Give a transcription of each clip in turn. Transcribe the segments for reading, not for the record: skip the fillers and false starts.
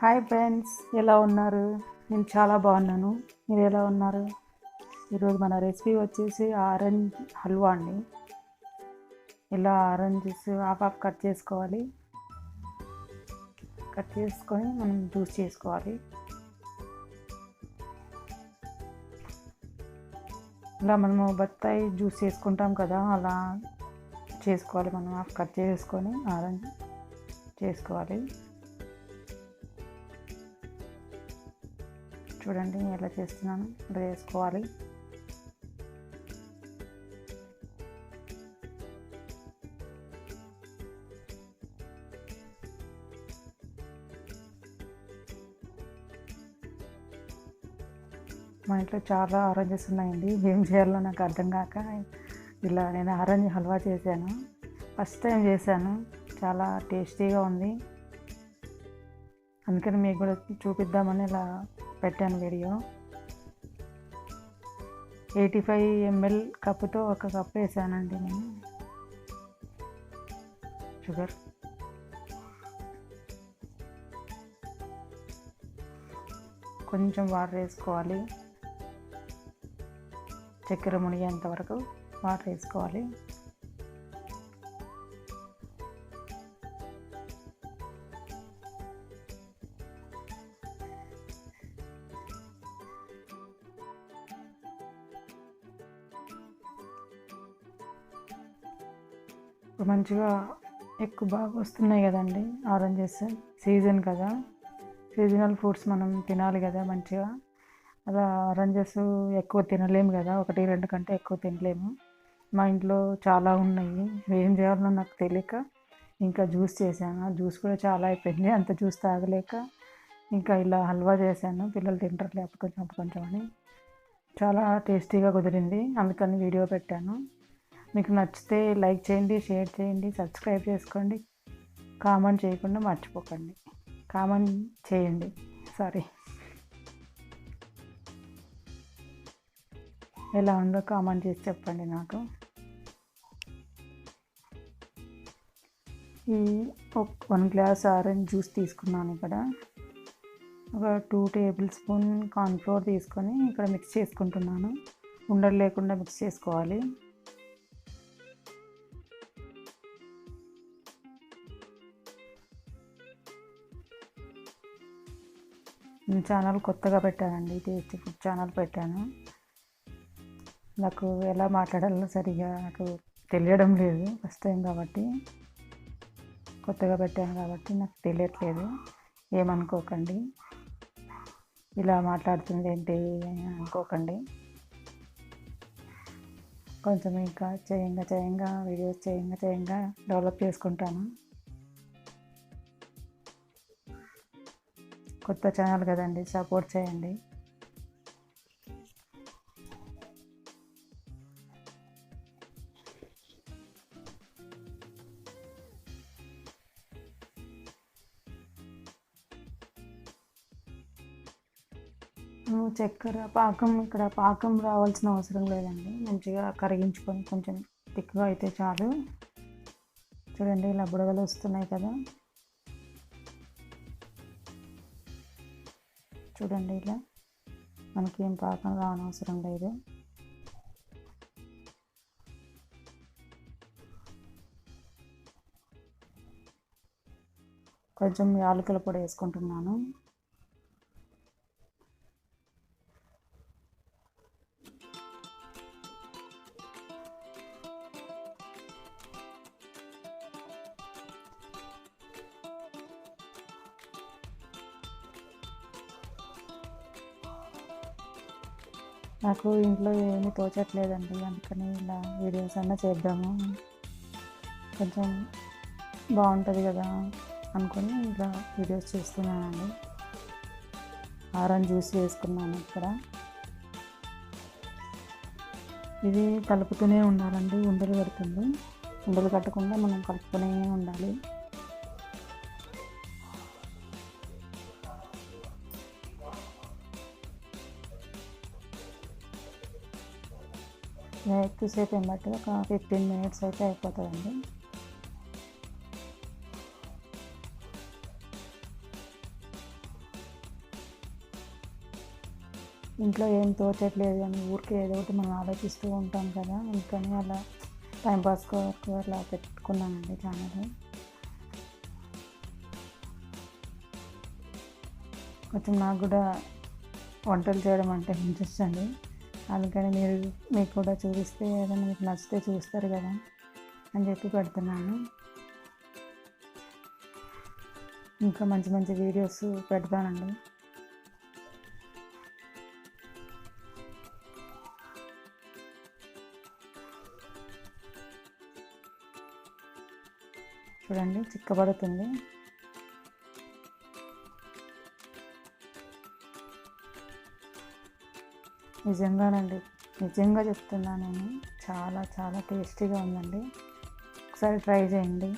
Hi friends, ఎలా ఉన్నారు? నేను చాలా బాగున్నాను. మీరు ఎలా ఉన్నారు? ఈరోజు మన రెసిపీ వచ్చేసి ఆరెంజ్ హల్వా అండి. ఇలా ఆరెంజెస్ హాఫ్ కట్ చేసుకోవాలి. కట్ చేసుకొని మనం జ్యూస్ చేసుకోవాలి. ఇలా మనము బత్తాయి జ్యూస్ చేసుకుంటాం కదా, అలా చేసుకోవాలి. మనం హాఫ్ కట్ చేసుకొని ఆరెంజ్ చేసుకోవాలి. చూడండి ఎలా చేస్తున్నాను, ఇలా చేసుకోవాలి. మా ఇంట్లో చాలా ఆరెంజెస్ ఉన్నాయండి. ఏం చేయాలో నాకు అర్థం కాక ఇలా నేను ఆరెంజ్ హల్వా చేశాను. ఫస్ట్ టైం చేశాను, చాలా టేస్టీగా ఉంది. అందుకని మీకు కూడా చూపిద్దామని ఇలా పెట్టాను వీడియో. 85 ml కప్పుతో ఒక కప్పు వేసానండి నేను షుగర్. కొంచెం వాటర్ వేసుకోవాలి. చక్కెర మునిగేంత వరకు వాటర్ వేసుకోవాలి. ఇప్పుడు మంచిగా ఎక్కువ బాగా వస్తున్నాయి కదండి ఆరెంజెస్. సీజన్ కదా, సీజనల్ ఫ్రూట్స్ మనం తినాలి కదా మంచిగా. అలా ఆరెంజెస్ ఎక్కువ తినలేము కదా, 1-2 కంటే ఎక్కువ తినలేము. మా ఇంట్లో చాలా ఉన్నాయి. ఏం చేయాలో నాకు తెలియక ఇంకా జ్యూస్ చేశాను. జ్యూస్ కూడా చాలా అయిపోయింది, అంత జ్యూస్ తాగలేక ఇంకా ఇలా హల్వా చేశాను. పిల్లలు తింటారులే అప్పుడు కొంచెం అని. చాలా టేస్టీగా కుదిరింది, అందుకని వీడియో పెట్టాను. మీకు నచ్చితే లైక్ చేయండి, షేర్ చేయండి, సబ్స్క్రైబ్ చేసుకోండి. కామెంట్ చేయకుండా మర్చిపోకండి. కామెంట్ చేయండి, సారీ. ఎలా ఉందో కామెంట్ చేసి చెప్పండి నాకు. ఈ 1 గ్లాస్ ఆరెంజ్ జ్యూస్ తీసుకున్నాను. ఇక్కడ ఒక 2 టేబుల్ స్పూన్ కార్న్ఫ్లోర్ తీసుకొని ఇక్కడ మిక్స్ చేసుకుంటున్నాను. ఉండలు లేకుండా మిక్స్ చేసుకోవాలి. నేను ఛానల్ కొత్తగా పెట్టానండి, టేస్టీ ఫుడ్ ఛానల్ పెట్టాను. నాకు ఎలా మాట్లాడాలో సరిగా నాకు తెలియడం లేదు, ఫస్ట్ టైం కాబట్టి, కొత్తగా పెట్టాను కాబట్టి నాకు తెలియట్లేదు. ఏమనుకోకండి, ఇలా మాట్లాడుతుంది ఏంటి అనుకోకండి. కొంచెం ఇంకా చేయంగా వీడియోస్ చేయంగా డెవలప్ చేసుకుంటాను. కొత్త ఛానల్ కదండి, సపోర్ట్ చేయండి. చక్కెర పాకం, ఇక్కడ పాకం రావాల్సిన అవసరం లేదండి. మంచిగా కరిగించుకొని కొంచెం థిక్గా అయితే చాలు. చూడండి ఇలా బుడగలు వస్తున్నాయి కదా, చూడండి ఇలా. మనకేం పాకం రావనవసరం లేదు. కొంచెం యాలకుల పొడి వేసుకుంటున్నాను. నాకు ఇంట్లో ఏమీ తోచట్లేదండి, అందుకని ఇలా వీడియోస్ అన్నా చేద్దాము, కొంచెం బాగుంటుంది కదా అనుకొని ఇలా వీడియోస్ చేస్తున్నానండి. ఆరెంజ్ జ్యూస్ వేసుకున్నాను ఇక్కడ. ఇది కలుపుతూనే ఉండాలండి, ఉండలు కడుతుంది. ఉండలు కట్టకుండా మనం కలుపుతూనే ఉండాలి. ఎక్కువసేపు ఏమంటే ఒక 15 minutes అయితే అయిపోతుందండి. ఇంట్లో ఏం తోచట్లేదు అని ఊరికే ఏదో ఒకటి మనం ఆలోచిస్తూ ఉంటాం కదా, అందుకని అలా టైంపాస్ వరకు అలా పెట్టుకున్నానండి ఛానల్. కొంచెం నాకు కూడా వంటలు చేయడం అంటే ఇంట్రెస్ట్ అండి, అందుకని మీకు కూడా చూపిస్తే ఏదైనా మీకు నచ్చితే చూస్తారు కదా అని చెప్పి పెడుతున్నాను. ఇంకా మంచి మంచి వీడియోస్ పెడతానండి. చూడండి చిక్కబడుతుంది. నిజంగానండి, నిజంగా చెప్తున్నాను, నేను చాలా చాలా టేస్టీగా ఉందండి. ఒకసారి ట్రై చేయండి.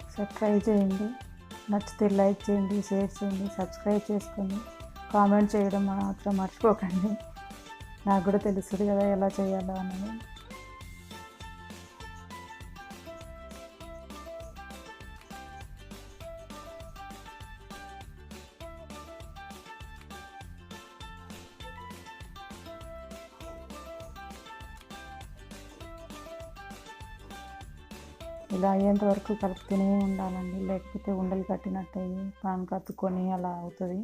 ఒకసారి ట్రై చేయండి. నచ్చితే లైక్ చేయండి, షేర్ చేయండి, సబ్స్క్రైబ్ చేసుకొని కామెంట్ చేయడం మాత్రం మర్చిపోకండి. నాకు కూడా తెలుస్తుంది కదా ఎలా చేయాలో అనేది. ఇలా అయ్యేంత వరకు కలుపుతూనే ఉండాలండి, లేకపోతే ఉండలు కట్టినట్టు పాన్ కత్తుకొని అలా అవుతుంది.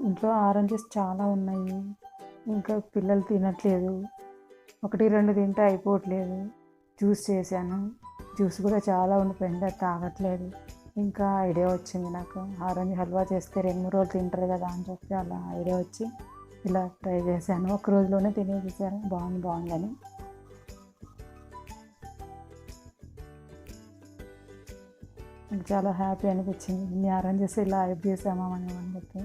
ఇంట్లో ఆరెంజెస్ చాలా ఉన్నాయి, ఇంకా పిల్లలు తినట్లేదు, 1-2 తింటే అయిపోవట్లేదు. జ్యూస్ చేశాను, జ్యూస్ కూడా చాలా ఉండిపోయింది, అది తాగట్లేదు. ఇంకా ఐడియా వచ్చింది నాకు, ఆరెంజ్ హల్వా చేస్తే 2-3 రోజులు తింటారు కదా అని చెప్పి అలా ఐడియా వచ్చి ఇలా ట్రై చేశాను. ఒక రోజులోనే తినేసేసారు, బాగుందని. నాకు చాలా హ్యాపీ అనిపించింది, ఇన్ని ఆరెంజెస్ ఇలా హెల్ప్ చేసామా మనం అని చెప్పి.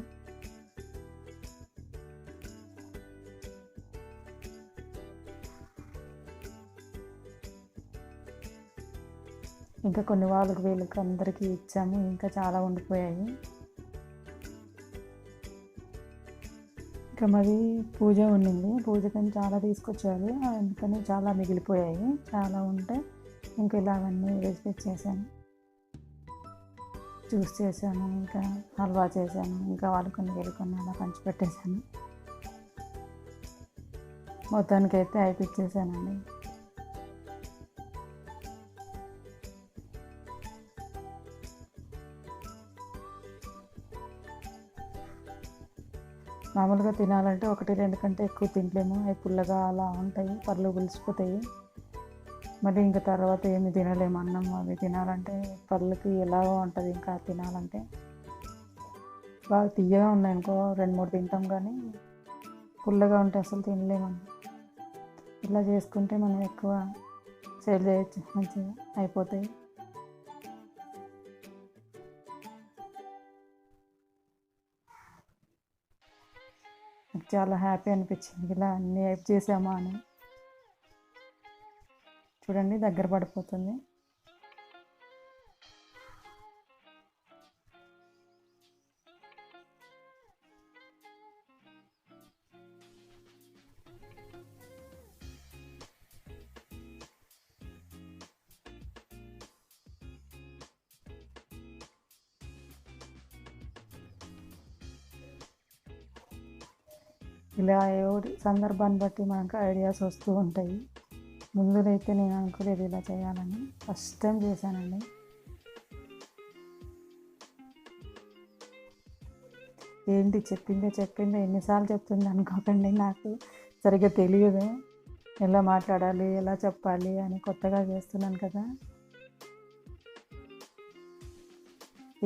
ఇంకా కొన్ని వీళ్ళకి అందరికీ ఇచ్చాము, ఇంకా చాలా ఉండిపోయాయి. ఇంకా మాది పూజ ఉండింది, పూజకని చాలా తీసుకొచ్చారు, అందుకని చాలా మిగిలిపోయాయి. చాలా ఉంటే ఇంకా ఇలా అవన్నీ వేసి చేశాను, జ్యూస్ చేశాను, ఇంకా హల్వా చేశాను, ఇంకా వీళ్ళు కొన్ని అలా పంచిపెట్టేశాను. మొత్తానికైతే అయిపించేసానండి. మామూలుగా తినాలంటే 1-2 కంటే ఎక్కువ తినలేము, అవి పుల్లగా అలా ఉంటాయి, పళ్ళు పులిసిపోతాయి. మళ్ళీ ఇంకా తర్వాత ఏమి తినలేము, అన్నం అవి తినాలంటే పళ్ళకి ఎలాగో ఉంటుంది. ఇంకా తినాలంటే బాగా తీయగా ఉన్నాయి అనుకో 2-3 తింటాం, కానీ పుల్లగా ఉంటే అసలు తినలేమండి. ఇలా చేసుకుంటే మనం ఎక్కువ సేల్ చేయొచ్చు, మంచిగా అయిపోతాయి. నాకు చాలా హ్యాపీ అనిపించింది, ఇలా అన్నీ హెల్ప్ చేసామా అని. చూడండి దగ్గర పడిపోతుంది. ఇలా సందర్భాన్ని బట్టి మనకు ఐడియాస్ వస్తూ ఉంటాయి. ముందునైతే నేను అనుకోలేదు ఇలా చేయాలని, ఫస్ట్ టైం చేశానండి. ఏంటి చెప్పిందే ఎన్నిసార్లు చెప్తుంది అనుకోకండి, నాకు సరిగ్గా తెలియదు ఎలా మాట్లాడాలి, ఎలా చెప్పాలి అని. కొత్తగా చేస్తున్నాను కదా,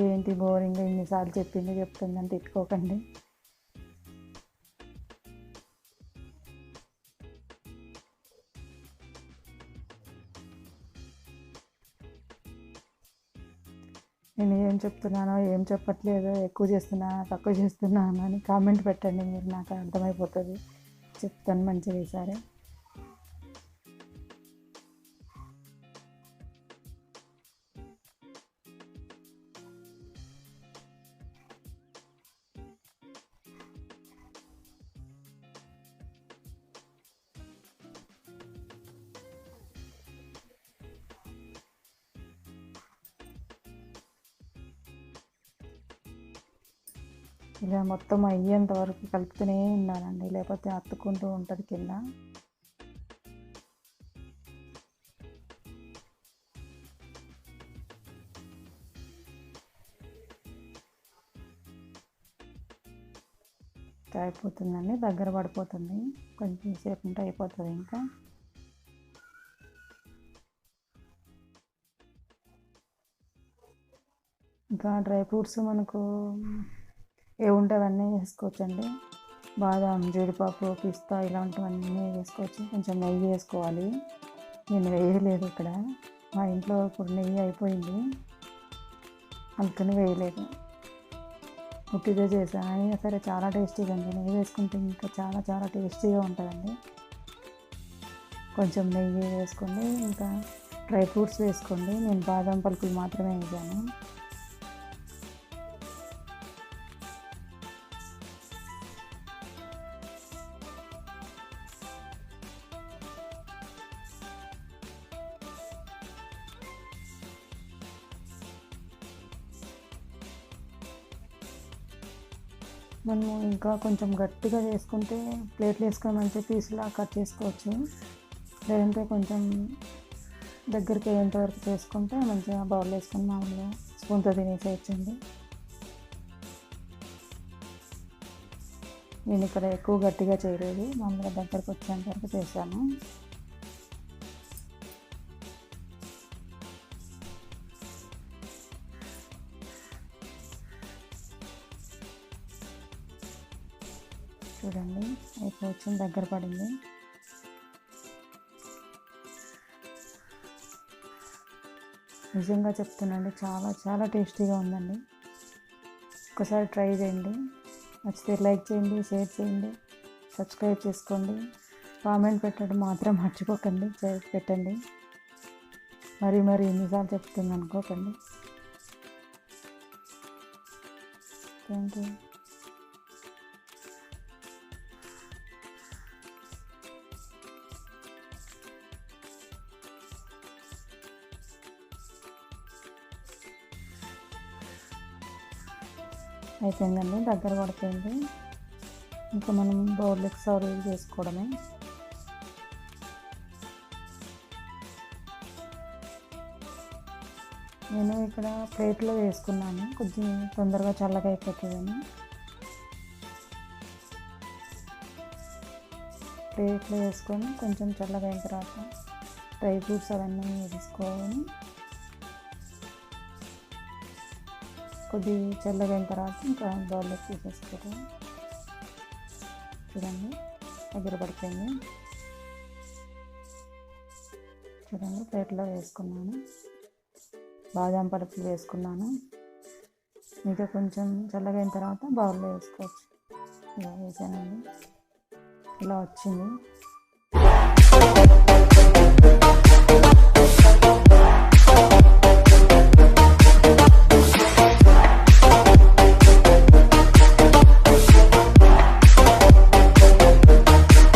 ఏంటి బోరింగ్గా ఇన్నిసార్లు చెప్తుందని తిట్టుకోకండి. నేను ఏం చెప్తున్నానో ఏం చెప్పట్లేదో, ఎక్కువ చేస్తున్నానా తక్కువ చేస్తున్నాను అని కామెంట్ పెట్టండి, మీరు నాకు అర్థమైపోతుంది, చెప్తాను మంచిగా ఈసారి. ఇలా మొత్తం అయ్యేంత వరకు కలుపుతూనే ఉండాలండి, లేకపోతే అతుక్కుంటూ ఉంటుంది కింద. అయిపోతుందండి, దగ్గర పడిపోతుంది, కొంచెం సేపు ఉంటే అయిపోతుంది. ఇంకా డ్రై ఫ్రూట్స్ మనకు ఏముంటే అవన్నీ వేసుకోవచ్చండి. బాదాం, జీడిపప్పు, పిస్తా ఇలాంటివన్నీ వేసుకోవచ్చు. కొంచెం నెయ్యి వేసుకోవాలి. నేను వేయలేదు ఇక్కడ, మా ఇంట్లో ఇప్పుడు నెయ్యి అయిపోయింది, అందుకని వేయలేదు. ఉట్టిదే చేశాను, అయినా సరే చాలా టేస్టీగా ఉంది. నెయ్యి వేసుకుంటే ఇంకా చాలా చాలా టేస్టీగా ఉంటుందండి. కొంచెం నెయ్యి వేసుకోండి, ఇంకా డ్రై ఫ్రూట్స్ వేసుకోండి. నేను బాదం పలుకులు మాత్రమే వేసాను. మనము ఇంకా కొంచెం గట్టిగా చేసుకుంటే ప్లేట్లు వేసుకొని మంచిగా పీసులా కట్ చేసుకోవచ్చు. లేదంటే కొంచెం దగ్గరికి అయ్యేంతవరకు చేసుకుంటే మంచిగా బౌల్ వేసుకొని మామూలుగా స్పూన్తో తినేసేయచ్చండి. నేను ఇక్కడ ఎక్కువ గట్టిగా చేయలేదు, మామూలుగా దగ్గరకు వచ్చేంత వరకు చేశాను. చూడండి అయిపోవచ్చు, దగ్గర పడింది. నిజంగా చెప్తున్నాండి, చాలా చాలా టేస్టీగా ఉందండి. ఒకసారి ట్రై చేయండి, నచ్చితే లైక్ చేయండి, షేర్ చేయండి, సబ్స్క్రైబ్ చేసుకోండి, కామెంట్ పెట్టడం మాత్రం మర్చిపోకండి, పెట్టండి. మరి ఎన్నిసార్లు చెప్తుంది అనుకోకండి. Thank you. అయిపోయిందండి, దగ్గర పడిపోయింది. ఇంకా మనం బౌల్లోకి సర్వ్ చేసుకోవడమే. నేను ఇక్కడ ప్లేట్లో వేసుకున్నాను, కొంచెం తొందరగా చల్లగా అయిపోతుందని. ప్లేట్లో వేసుకొని కొంచెం చల్లగా అయిన తర్వాత డ్రై ఫ్రూట్స్ అవన్నీ వేసుకోవాలి. కొద్ది చల్లగా అయిన తర్వాత ఇంకా బౌల్లో తీసేసుకోవడం. చూడండి దగ్గర పడిపోయింది. చూడండి ప్లేట్లో వేసుకున్నాను, బాదం పలుకులు వేసుకున్నాను. ఇంకా కొంచెం చల్లగా అయిన తర్వాత బౌల్లో వేసుకోవచ్చు. ఇలా వేసానండి, ఇలా వచ్చింది.